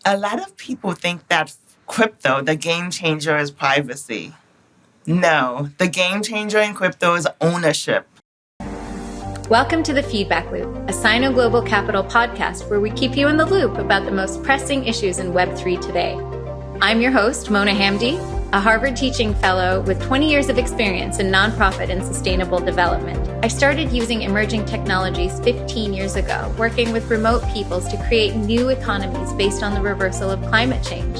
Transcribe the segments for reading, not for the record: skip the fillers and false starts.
A lot of people think that crypto, the game changer, is privacy. No, the game changer in crypto is ownership. Welcome to The Feedback Loop, a Sino Global Capital podcast where we keep you in the loop about the most pressing issues in Web3 today. I'm your host, Mona Hamdy, a Harvard teaching fellow with 20 years of experience in nonprofit and sustainable development. I started using emerging technologies 15 years ago, working with remote peoples to create new economies based on the reversal of climate change.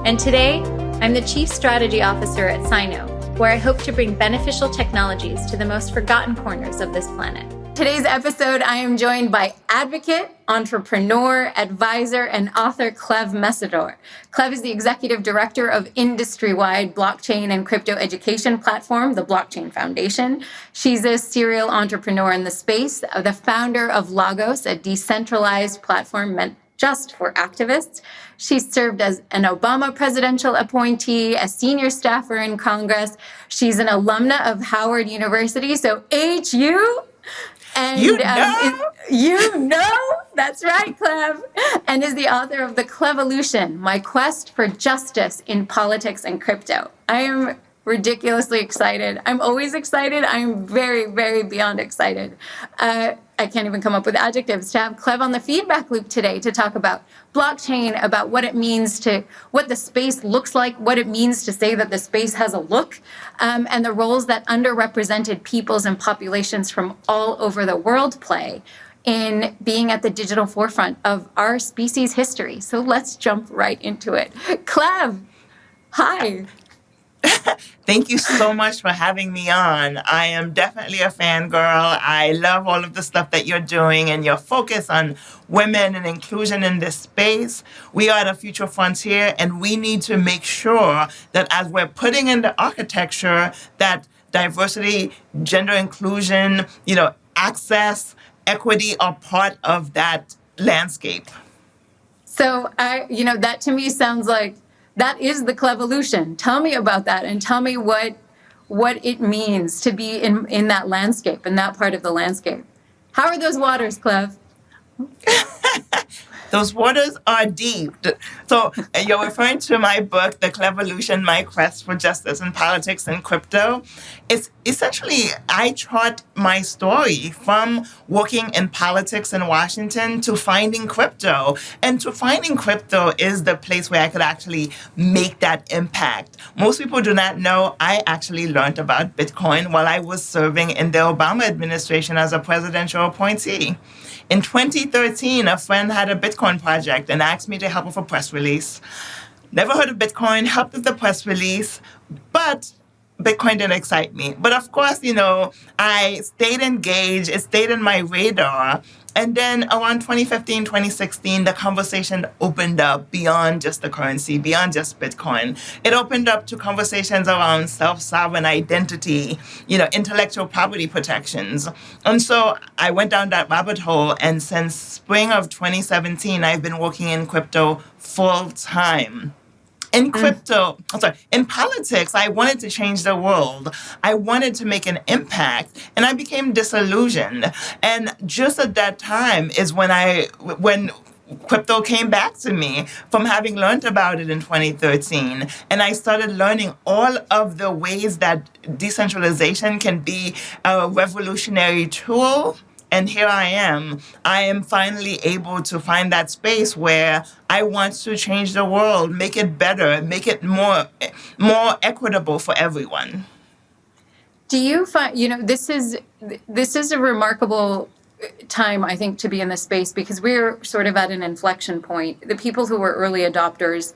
And today, I'm the Chief Strategy Officer at Sino, where I hope to bring beneficial technologies to the most forgotten corners of this planet. Today's episode, I am joined by advocate, entrepreneur, advisor, and author Cleve Mesidor. Cleve is the executive director of industry-wide blockchain and crypto education platform, the Blockchain Foundation. She's a serial entrepreneur in the space, the founder of Lagos, a decentralized platform meant just for activists. She's served as an Obama Presidential Appointee, a senior staffer in Congress. She's an alumna of Howard University, so HU. And you know? That's right, Cleve. And is the author of the Clevolution, My Quest for Justice in Politics and Crypto. I am ridiculously excited. I'm always excited. I'm very, very beyond excited. I can't even come up with adjectives to have Cleve on the feedback loop today to talk about blockchain, about what it means to, what the space looks like, what it means to say that the space has a look, and the roles that underrepresented peoples and populations from all over the world play in being at the digital forefront of our species' history. So let's jump right into it. Cleve, hi. Thank you so much for having me on. I am definitely a fangirl. I love all of the stuff that you're doing and your focus on women and inclusion in this space. We are the future frontier, and we need to make sure that as we're putting in the architecture, that diversity, gender inclusion, access, equity are part of that landscape. So that to me sounds like that is the Clevolution. Tell me about that, and tell me what it means to be in that landscape, in that part of the landscape. How are those waters, Cleve? Those waters are deep. So you're referring to my book, The Clevolution, My Quest for Justice in Politics and Crypto. It's essentially, I chart my story from working in politics in Washington to finding crypto. And to finding crypto is the place where I could actually make that impact. Most people do not know I actually learned about Bitcoin while I was serving in the Obama administration as a presidential appointee. In 2013, a friend had a Bitcoin project and asked me to help with a press release. Never heard of Bitcoin, helped with the press release, but Bitcoin didn't excite me. But of course, I stayed engaged, it stayed in my radar. And then around 2015, 2016, the conversation opened up beyond just the currency, beyond just Bitcoin. It opened up to conversations around self-sovereign identity, intellectual property protections. And so I went down that rabbit hole. And since spring of 2017, I've been working in crypto full time. In in politics, I wanted to change the world. I wanted to make an impact, and I became disillusioned. And just at that time is when crypto came back to me from having learned about it in 2013. And I started learning all of the ways that decentralization can be a revolutionary tool. And here I am. I am finally able to find that space where I want to change the world, make it better, make it more equitable for everyone. Do you find, this is a remarkable time, I think, to be in this space, because we're sort of at an inflection point. The people who were early adopters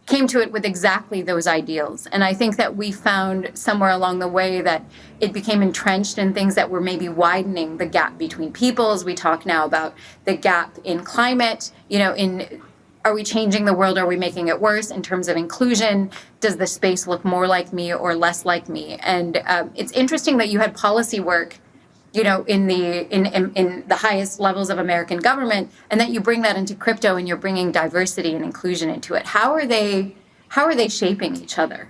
came to it with exactly those ideals. And I think that we found somewhere along the way that it became entrenched in things that were maybe widening the gap between peoples. We talk now about the gap in climate, are we changing the world? Are we making it worse in terms of inclusion? Does the space look more like me or less like me? And it's interesting that you had policy work in the highest levels of American government, and that you bring that into crypto, and you're bringing diversity and inclusion into it. How are they shaping each other?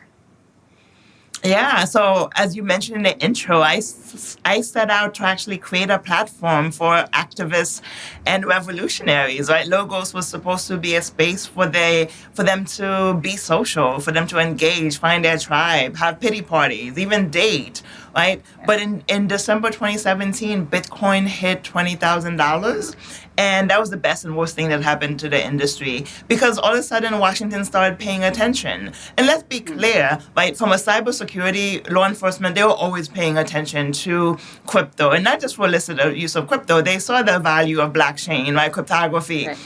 Yeah, so as you mentioned in the intro, I set out to actually create a platform for activists and revolutionaries, right? Logos was supposed to be a space for them to be social, for them to engage, find their tribe, have pity parties, even date, right? But in December 2017, Bitcoin hit $20,000. And that was the best and worst thing that happened to the industry because all of a sudden Washington started paying attention. And let's be clear, right, from a cybersecurity law enforcement, they were always paying attention to crypto, and not just for illicit use of crypto. They saw the value of blockchain, right, cryptography. Right.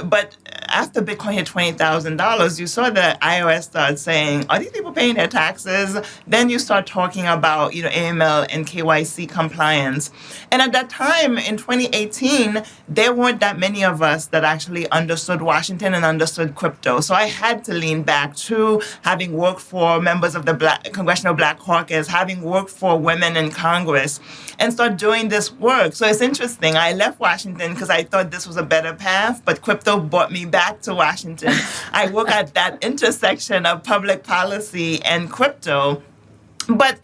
But after Bitcoin hit $20,000, you saw the IRS start saying, are these people paying their taxes? Then you start talking about, AML and KYC compliance. And at that time, in 2018, there weren't that many of us that actually understood Washington and understood crypto. So I had to lean back to having worked for members of the Congressional Black Caucus, having worked for women in Congress, and start doing this work. So it's interesting. I left Washington because I thought this was a better path, but crypto brought me back to Washington. I work at that intersection of public policy and crypto. But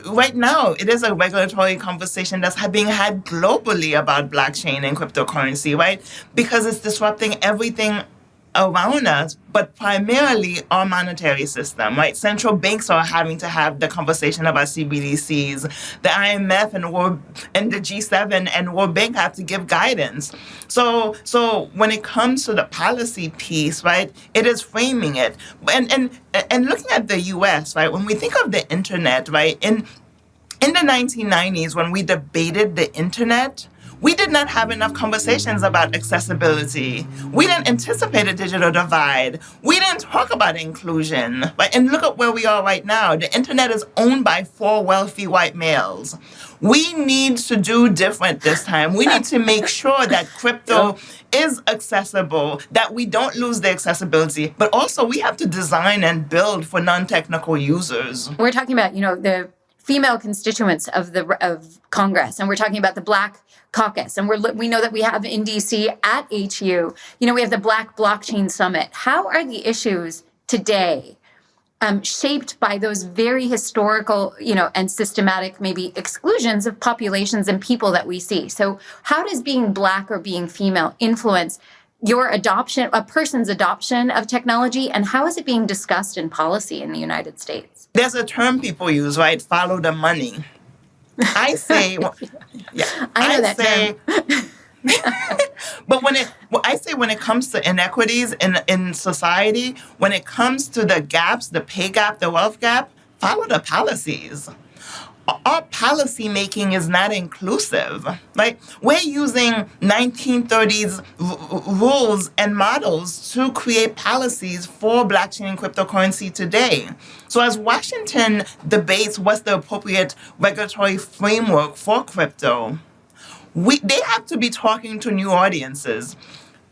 right now, it is a regulatory conversation that's being had globally about blockchain and cryptocurrency, right? Because it's disrupting everything around us, but primarily our monetary system, right? Central banks are having to have the conversation about CBDCs. The IMF and the G7 and World Bank have to give guidance. So when it comes to the policy piece, right, it is framing it. And looking at the U.S., right, when we think of the internet, right, in the 1990s, when we debated the internet, we did not have enough conversations about accessibility. We didn't anticipate a digital divide. We didn't talk about inclusion. Right? And look at where we are right now. The internet is owned by 4 wealthy white males. We need to do different this time. We need to make sure that crypto is accessible, that we don't lose the accessibility, but also we have to design and build for non-technical users. We're talking about, the female constituents of Congress, and we're talking about the Black Caucus, and we know that we have in DC at HU, we have the Black Blockchain Summit. How are the issues today shaped by those very historical, and systematic maybe exclusions of populations and people that we see? So how does being Black or being female influence your adoption, a person's adoption of technology, and how is it being discussed in policy in the United States? There's a term people use, right? Follow the money. I say, I know that term. But when it comes to inequities in society, when it comes to the gaps, the pay gap, the wealth gap, follow the policies. Our policy making is not inclusive, right? We're using 1930s rules and models to create policies for blockchain and cryptocurrency today. So as Washington debates what's the appropriate regulatory framework for crypto, they have to be talking to new audiences.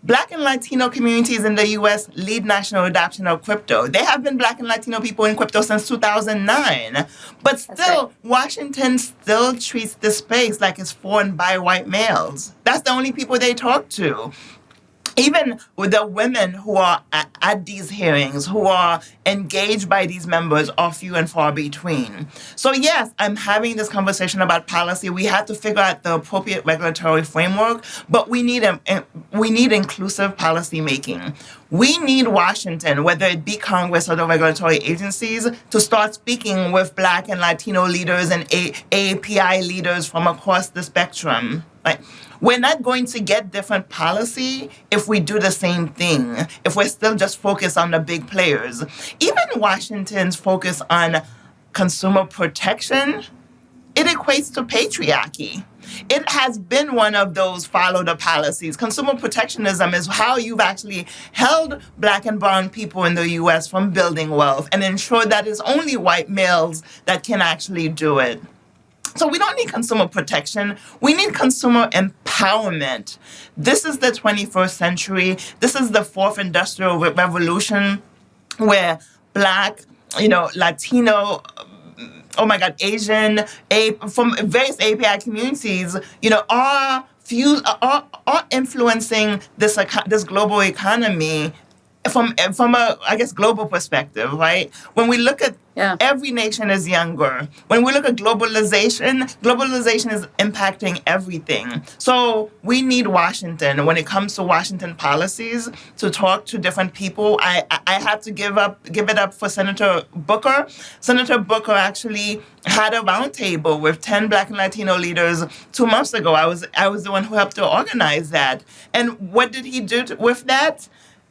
Black and Latino communities in the U.S. lead national adoption of crypto. There have been Black and Latino people in crypto since 2009. But still, right. Washington still treats this space like it's for and by white males. That's the only people they talk to. Even with the women who are at these hearings, who are engaged by these members, are few and far between. So yes, I'm having this conversation about policy. We have to figure out the appropriate regulatory framework, but we need inclusive policy making. We need Washington, whether it be Congress or the regulatory agencies, to start speaking with Black and Latino leaders and AAPI leaders from across the spectrum. Right? We're not going to get different policy if we do the same thing, if we're still just focused on the big players. Even Washington's focus on consumer protection, it equates to patriarchy. It has been one of those follow the policies. Consumer protectionism is how you've actually held Black and brown people in the U.S. from building wealth and ensured that it's only white males that can actually do it. So we don't need consumer protection. We need consumer empowerment. This is the 21st century. This is the fourth industrial revolution where Black, Latino, Asian, from various API communities, are influencing this global economy from a, I guess, global perspective, right? When we look at every nation is younger. When we look at globalization is impacting everything. So we need Washington. When it comes to Washington policies, to talk to different people, I have to give it up for Senator Booker. Senator Booker actually had a roundtable with 10 Black and Latino leaders 2 months ago. I was the one who helped to organize that. And what did he do with that?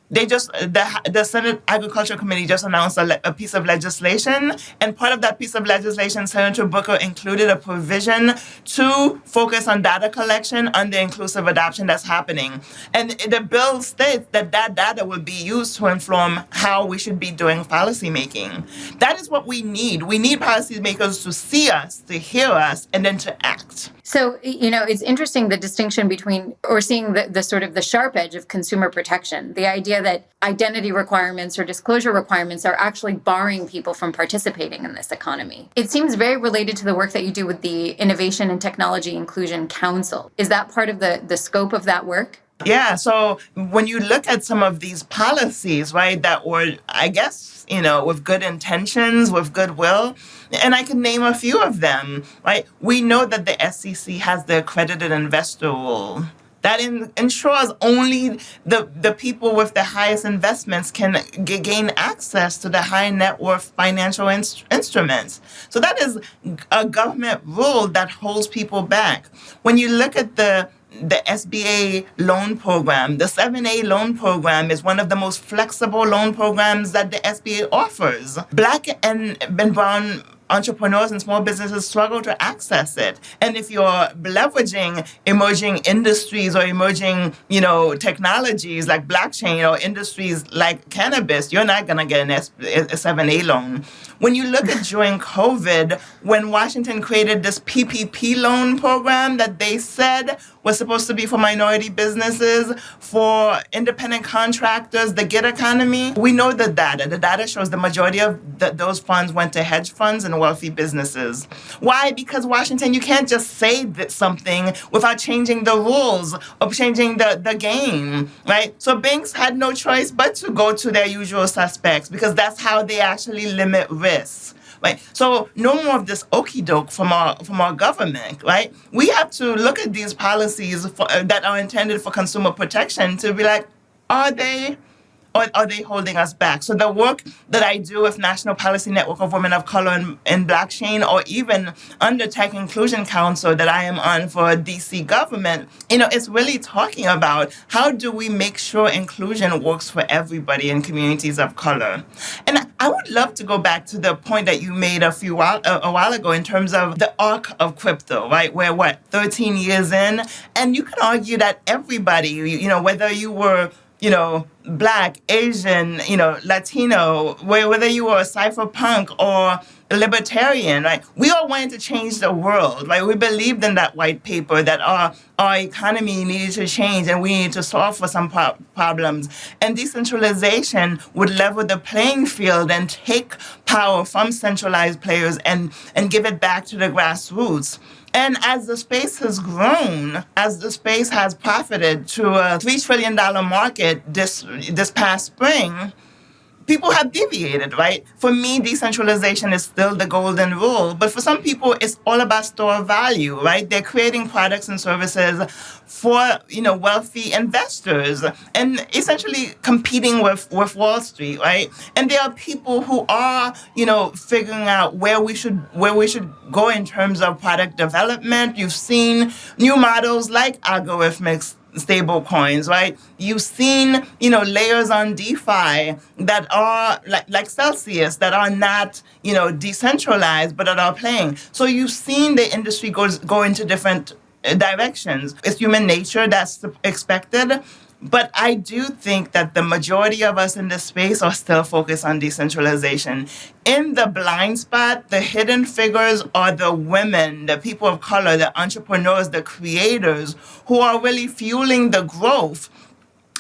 The Senate Agriculture Committee just announced a piece of legislation, and part of that piece of legislation, Senator Booker included a provision to focus on data collection on the inclusive adoption that's happening. And the bill states that data will be used to inform how we should be doing policymaking. That is what we need. We need policymakers to see us, to hear us, and then to act. So, it's interesting, the distinction between, or seeing the sort of the sharp edge of consumer protection, the idea that identity requirements or disclosure requirements are actually barring people from participating in this economy. It seems very related to the work that you do with the Innovation and Technology Inclusion Council. Is that part of the scope of that work? Yeah, so when you look at some of these policies, right, that were, I guess, with good intentions, with goodwill, and I can name a few of them, right? We know that the SEC has the accredited investor rule. That ensures only the people with the highest investments can gain access to the high net worth financial instruments. So that is a government rule that holds people back. When you look at the SBA loan program, the 7A loan program is one of the most flexible loan programs that the SBA offers. Black and brown entrepreneurs and small businesses struggle to access it. And if you're leveraging emerging industries or emerging, technologies like blockchain or industries like cannabis, you're not going to get a 7A loan. When you look at during COVID, when Washington created this PPP loan program that they said was supposed to be for minority businesses, for independent contractors, the gig economy, we know the data. The data shows the majority of those funds went to hedge funds and wealthy businesses. Why? Because Washington, you can't just say something without changing the rules or changing the game, right? So banks had no choice but to go to their usual suspects because that's how they actually limit risks. Right. So no more of this okie doke from our government. Right. We have to look at these policies that are intended for consumer protection to be like, are they holding us back? So the work that I do with National Policy Network of Women of Color in Blockchain, or even under Tech Inclusion Council that I am on for DC government, it's really talking about how do we make sure inclusion works for everybody in communities of color. And I would love to go back to the point that you made a while ago in terms of the arc of crypto, right? We're 13 years in, and you can argue that everybody, whether you were Black, Asian, Latino, whether you were a cypherpunk or a libertarian, right? We all wanted to change the world, right? We believed in that white paper that our economy needed to change and we needed to solve for some problems. And decentralization would level the playing field and take power from centralized players and give it back to the grassroots. And as the space has grown, as the space has profited to a $3 trillion market this past spring, people have deviated, right? For me, decentralization is still the golden rule. But for some people, it's all about store value, right? They're creating products and services for, wealthy investors and essentially competing with Wall Street, right? And there are people who are, figuring out where we should go in terms of product development. You've seen new models like algorithmic stable coins, right? You've seen, layers on DeFi that are like Celsius that are not, decentralized, but that are playing. So you've seen the industry go into different directions. It's human nature, that's expected. But I do think that the majority of us in this space are still focused on decentralization. In the blind spot, the hidden figures are the women, the people of color, the entrepreneurs, the creators who are really fueling the growth.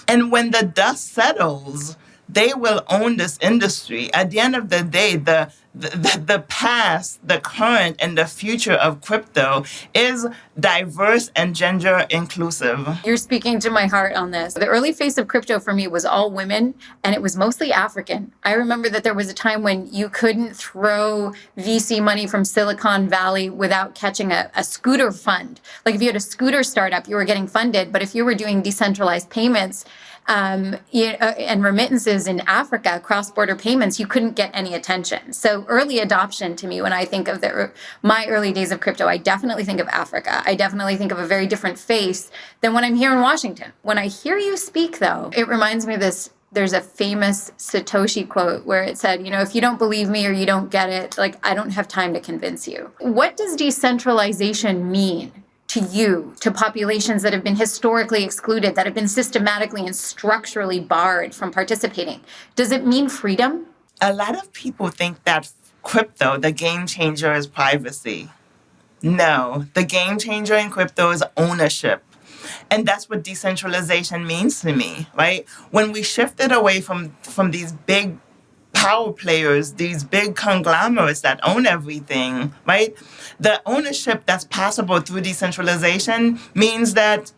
And when the dust settles, they will own this industry. At the end of the day, the past, the current, and the future of crypto is diverse and gender inclusive. You're speaking to my heart on this. The early face of crypto for me was all women, and it was mostly African. I remember that there was a time when you couldn't throw VC money from Silicon Valley without catching a scooter fund. Like if you had a scooter startup, you were getting funded, but if you were doing decentralized payments, and remittances in Africa, cross-border payments, you couldn't get any attention. So early adoption to me, when I think of my early days of crypto, I definitely think of Africa. I definitely think of a very different face than when I'm here in Washington. When I hear you speak, though, it reminds me of this. There's a famous Satoshi quote where it said, if you don't believe me or you don't get it, I don't have time to convince you. What does decentralization mean to you, to populations that have been historically excluded, that have been systematically and structurally barred from participating? Does it mean freedom? A lot of people think that crypto, the game changer, is privacy. No, the game changer in crypto is ownership. And that's what decentralization means to me, right? When we shifted away from these big power players, these big conglomerates that own everything, right? The ownership that's possible through decentralization means that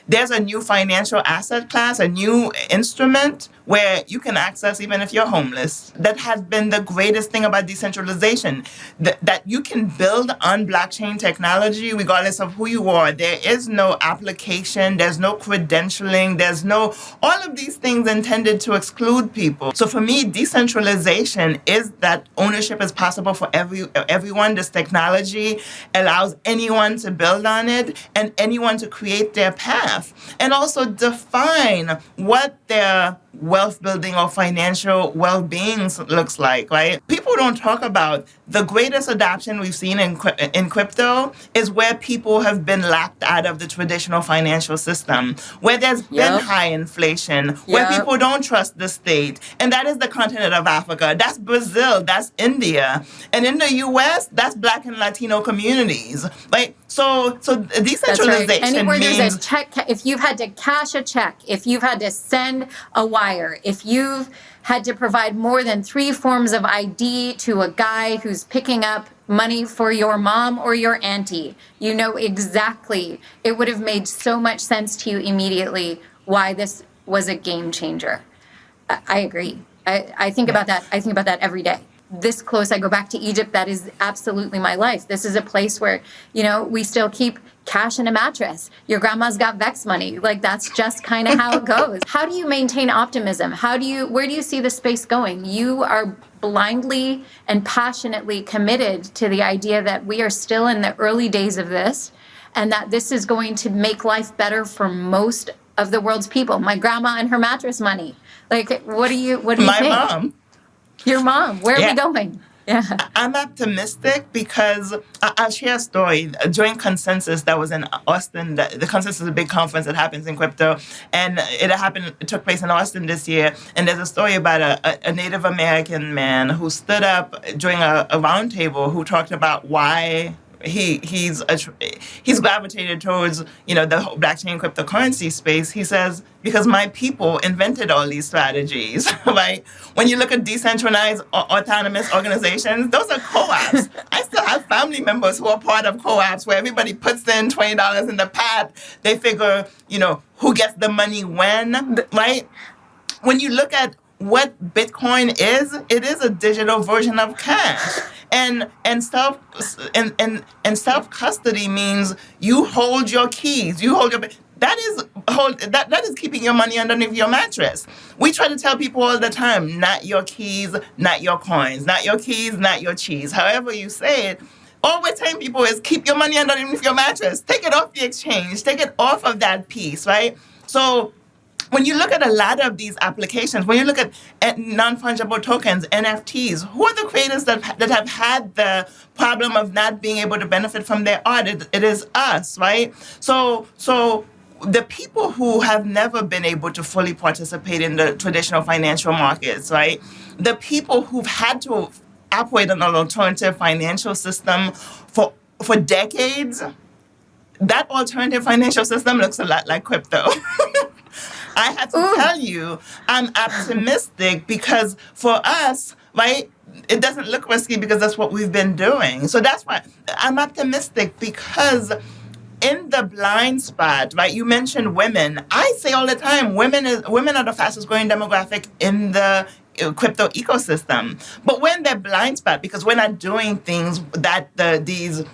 there's a new financial asset class, a new instrument where you can access even if you're homeless. That has been the greatest thing about decentralization, that you can build on blockchain technology regardless of who you are. There is no application, there's no credentialing, there's no, all of these things intended to exclude people. So for me, decentralization is that ownership is possible for everyone. This technology allows anyone to build on it and anyone to create their path and also define what their wealth building or financial well-being looks like, right? People don't talk about the greatest adoption we've seen in crypto is where people have been locked out of the traditional financial system, where there's been high inflation, where people don't trust the state. And that is the continent of Africa. That's Brazil. That's India. And in the U.S., that's Black and Latino communities, right? So decentralization right. Anywhere means there's a check, if you've had to cash a check, if you've had to send a wire, if you've had to provide more than 3 forms of ID to a guy who's picking up money for your mom or your auntie, you know exactly. It would have made so much sense to you immediately why this was a game changer. I agree. I think about that. I think about that every day. This close, I go back to Egypt. That is absolutely my life. This is a place where, we still keep cash in a mattress. Your grandma's got Vex money. That's just kind of how it goes. How do you maintain optimism? Where do you see the space going? You are blindly and passionately committed to the idea that we are still in the early days of this and that this is going to make life better for most of the world's people. My grandma and her mattress money. What do you think? My mom. Your mom. Where are we going? Yeah. I'm optimistic because I'll share a story. During Consensus that was in Austin, the Consensus is a big conference that happens in crypto, and it took place in Austin this year. And there's a story about a Native American man who stood up during a roundtable who talked about why he's gravitated towards the whole blockchain cryptocurrency space. He says, because my people invented all these strategies, right? When you look at decentralized autonomous organizations, those are co-ops. I still have family members who are part of co-ops where everybody puts in $20 in the pot. They figure, who gets the money when, right? When you look at what Bitcoin is, it is a digital version of cash. And self custody means you hold your keys. That is keeping your money underneath your mattress. We try to tell people all the time, not your keys, not your coins, not your keys, not your cheese. However you say it, all we're telling people is keep your money underneath your mattress. Take it off the exchange. Take it off of that piece, right? So when you look at a lot of these applications, when you look at non-fungible tokens, NFTs, who are the creators that have had the problem of not being able to benefit from their art? It is us, right? So the people who have never been able to fully participate in the traditional financial markets, right? The people who've had to operate in an alternative financial system for decades, that alternative financial system looks a lot like crypto. I have to tell you, I'm optimistic because for us, right, it doesn't look risky because that's what we've been doing. So that's why I'm optimistic because in the blind spot, right? You mentioned women. I say all the time, women are the fastest growing demographic in the crypto ecosystem. But we're in their blind spot because we're not doing things that these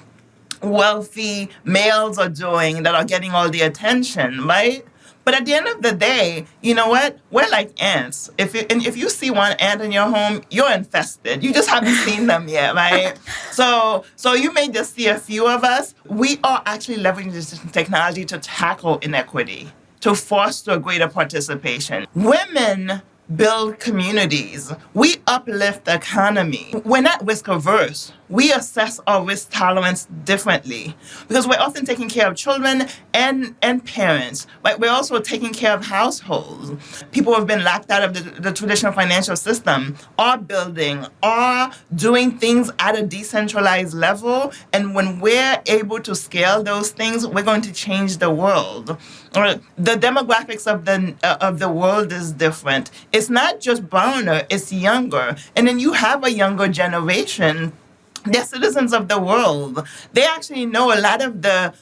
wealthy males are doing that are getting all the attention, right? But at the end of the day, you know what? We're like ants. If you see one ant in your home, you're infested. You just haven't seen them yet, right? So you may just see a few of us. We are actually leveraging this technology to tackle inequity, to foster greater participation. Women build communities. We uplift the economy. We're not risk averse. We assess our risk tolerance differently because we're often taking care of children and parents, but we're also taking care of households. People who have been locked out of the traditional financial system are building, are doing things at a decentralized level. And when we're able to scale those things, we're going to change the world. The demographics of the world is different. It's not just browner, it's younger. And then you have a younger generation. They're citizens of the world. They actually know a lot of the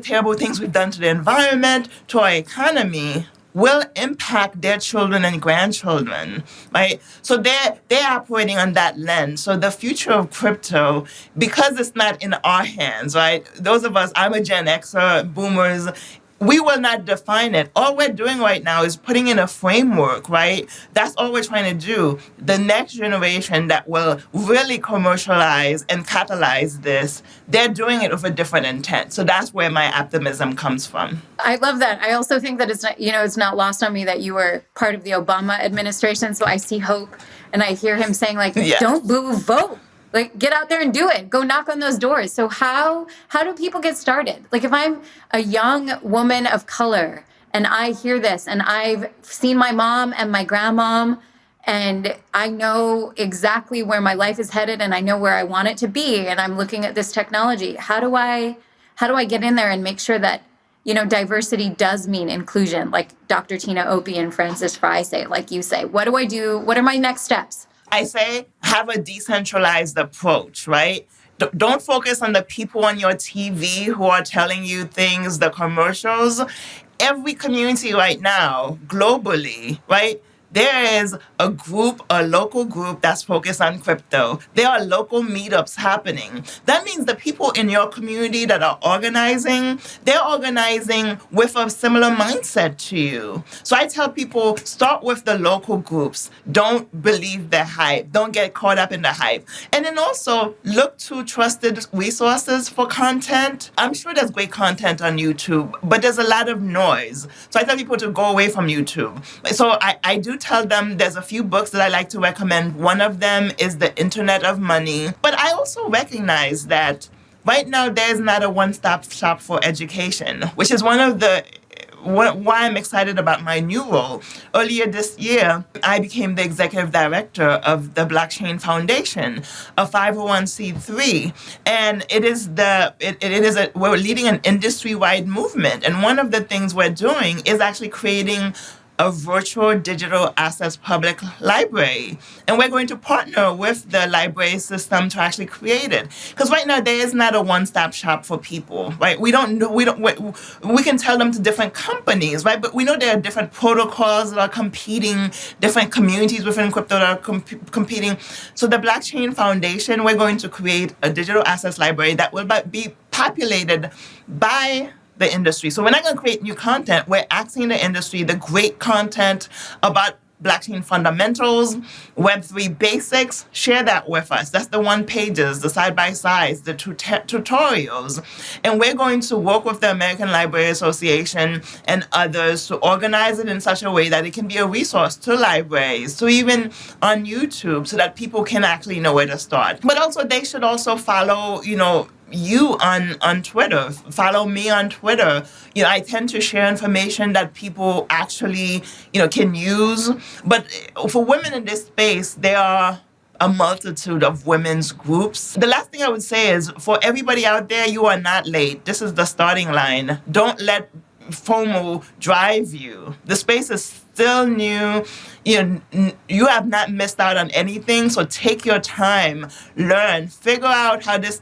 terrible things we've done to the environment, to our economy, will impact their children and grandchildren, right? So they're operating on that lens. So the future of crypto, because it's not in our hands, right? Those of us, I'm a Gen Xer, boomers, we will not define it. All we're doing right now is putting in a framework, right? That's all we're trying to do. The next generation that will really commercialize and catalyze this, they're doing it with a different intent. So that's where my optimism comes from. I love that. I also think that it's not lost on me that you were part of the Obama administration. So I see hope and I hear him saying don't boo, vote. Like, get out there and do it. Go knock on those doors. So how do people get started? Like, if I'm a young woman of color and I hear this and I've seen my mom and my grandmom and I know exactly where my life is headed and I know where I want it to be and I'm looking at this technology, how do I get in there and make sure that, diversity does mean inclusion, like Dr. Tina Opie and Francis Fry say, like you say? What do I do? What are my next steps? I say have a decentralized approach, right? Don't focus on the people on your TV who are telling you things, the commercials. Every community right now, globally, right? There is a local group that's focused on crypto. There are local meetups happening. That means the people in your community that are organizing, they're organizing with a similar mindset to you. So I tell people, start with the local groups. Don't believe the hype. Don't get caught up in the hype. And then also look to trusted resources for content. I'm sure there's great content on YouTube, but there's a lot of noise. So I tell people to go away from YouTube. So I do tell them there's a few books that I like to recommend. One of them is The Internet of Money. But I also recognize that right now there's not a one-stop shop for education, which is why I'm excited about my new role. Earlier this year, I became the executive director of the Blockchain Foundation, a 501c3, and we're leading an industry-wide movement. And one of the things we're doing is actually creating a virtual digital assets public library. And we're going to partner with the library system to actually create it. Because right now there is not a one-stop shop for people, right? We can tell them to different companies, right? But we know there are different protocols that are competing, different communities within crypto that are competing. So the Blockchain Foundation, we're going to create a digital assets library that will be populated by the industry. So we're not going to create new content. We're asking the industry, the great content about blockchain fundamentals, Web3 basics, share that with us. That's the one-pages, the side-by-sides, the tutorials. And we're going to work with the American Library Association and others to organize it in such a way that it can be a resource to libraries, to even on YouTube, so that people can actually know where to start. But also, they should also follow, you on Twitter. Follow me on Twitter. I tend to share information that people actually, can use. But for women in this space, there are a multitude of women's groups. The last thing I would say is, for everybody out there, you are not late. This is the starting line. Don't let FOMO drive you. The space is still new. You have not missed out on anything. So take your time, learn, figure out how this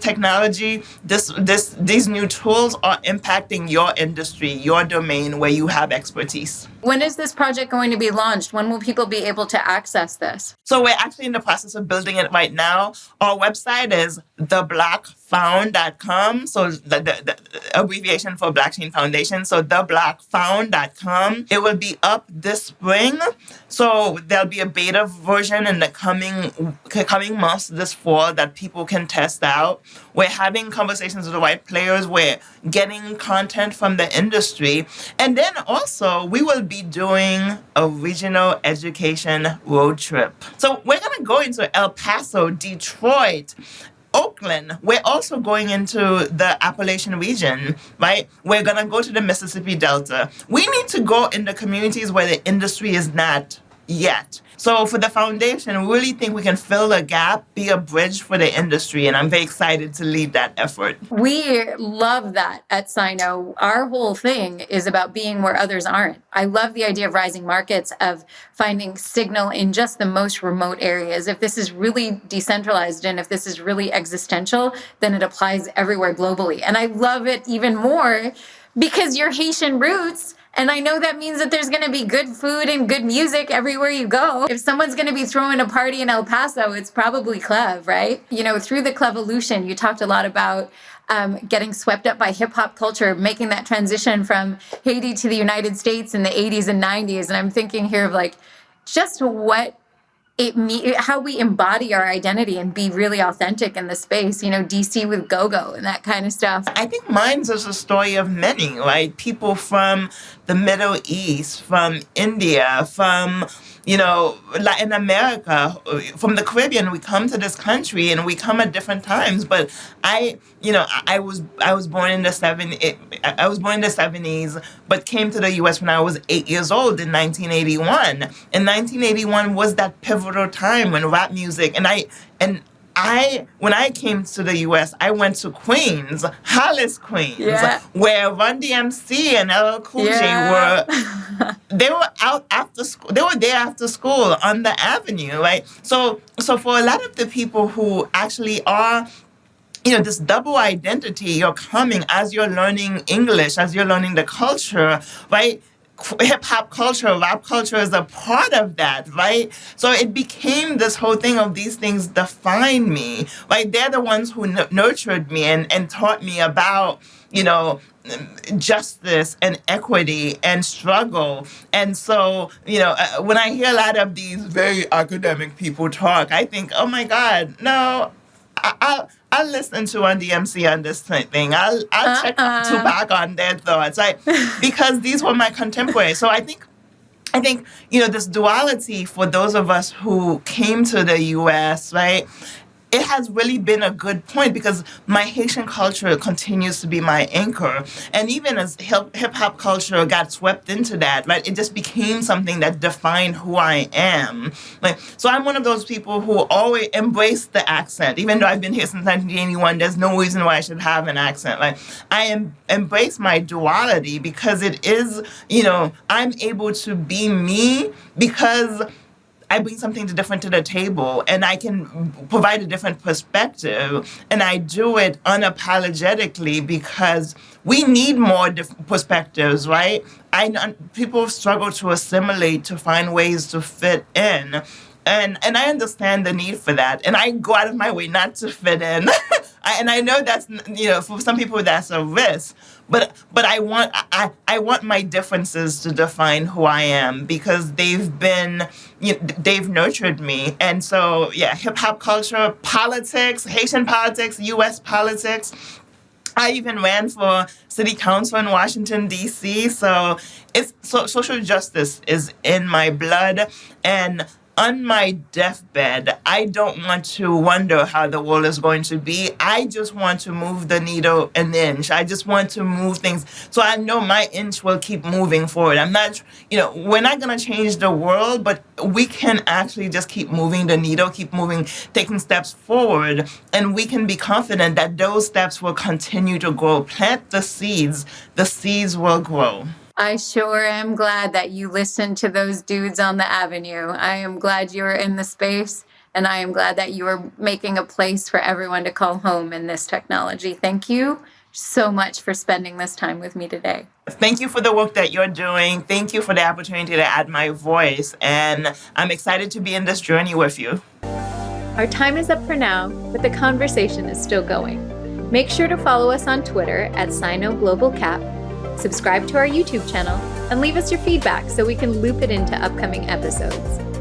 technology, these new tools are impacting your industry, your domain where you have expertise. When is this project going to be launched? When will people be able to access this? So we're actually in the process of building it right now. Our website is theblockfound.com. So the abbreviation for Blockchain Foundation. So theblockfound.com. It will be up this spring. So there'll be a beta version in the coming months this fall that people can test out. We're having conversations with the right players. We're getting content from the industry. And then also we will be doing a regional education road trip. So we're going to go into El Paso, Detroit, Oakland. We're also going into the Appalachian region, right? We're going to go to the Mississippi Delta. We need to go in the communities where the industry is not yet. So for the foundation, we really think we can fill the gap, be a bridge for the industry, and I'm very excited to lead that effort. We love that at Sino. Our whole thing is about being where others aren't. I love the idea of rising markets, of finding signal in just the most remote areas. If this is really decentralized and if this is really existential, then it applies everywhere globally. And I love it even more because your Haitian roots. And I know that means that there's going to be good food and good music everywhere you go. If someone's going to be throwing a party in El Paso, it's probably Cleve, right? Through the Clevolution, you talked a lot about getting swept up by hip hop culture, making that transition from Haiti to the United States in the 80s and 90s. And I'm thinking here of just what how we embody our identity and be really authentic in the space, DC with go-go and that kind of stuff. I think mine's is a story of many, right? People from the Middle East, from India, from, Latin America, from the Caribbean. We come to this country and we come at different times. But I was born in the 70s, but came to the U.S. when I was 8 years old in 1981. And 1981 was that pivotal time when rap music when I came to the U.S., I went to Queens, Hollis, Queens, where Run DMC and LL Cool J they were out after school. They were there after school on the avenue, right? So for a lot of the people who actually are, this double identity, you're coming as you're learning English, as you're learning the culture, right? Hip-hop culture, rap culture is a part of that, right? So it became this whole thing of these things define me, right? They're the ones who nurtured me and taught me about, justice and equity and struggle. And so, when I hear a lot of these very academic people talk, I think, oh my God, no, I'll listen to Run DMC on this thing. I'll check Tupac on their thoughts, right? Because these were my contemporaries. So I think this duality for those of us who came to the U.S., right? It has really been a good point because my Haitian culture continues to be my anchor. And even as hip-hop culture got swept into that, right, it just became something that defined who I am. So I'm one of those people who always embrace the accent. Even though I've been here since 1981, there's no reason why I should have an accent. I embrace my duality because it is, I'm able to be me because I bring something different to the table and I can provide a different perspective. And I do it unapologetically because we need more perspectives, right? People struggle to assimilate, to find ways to fit in. And I understand the need for that. And I go out of my way not to fit in. And I know that's, for some people that's a risk. But I want my differences to define who I am because they've nurtured me. And so, hip-hop culture, politics, Haitian politics, U.S. politics. I even ran for city council in Washington, D.C. So social justice is in my blood. And on my deathbed, I don't want to wonder how the world is going to be. I just want to move the needle an inch. I just want to move things. So I know my inch will keep moving forward. I'm not, we're not going to change the world, but we can actually just keep moving the needle, keep moving, taking steps forward. And we can be confident that those steps will continue to grow. Plant the seeds will grow. I sure am glad that you listened to those dudes on the avenue. I am glad you're in the space, and I am glad that you are making a place for everyone to call home in this technology. Thank you so much for spending this time with me today. Thank you for the work that you're doing. Thank you for the opportunity to add my voice, and I'm excited to be in this journey with you. Our time is up for now, but the conversation is still going. Make sure to follow us on Twitter at @SinoGlobalCap. Subscribe to our YouTube channel, and leave us your feedback so we can loop it into upcoming episodes.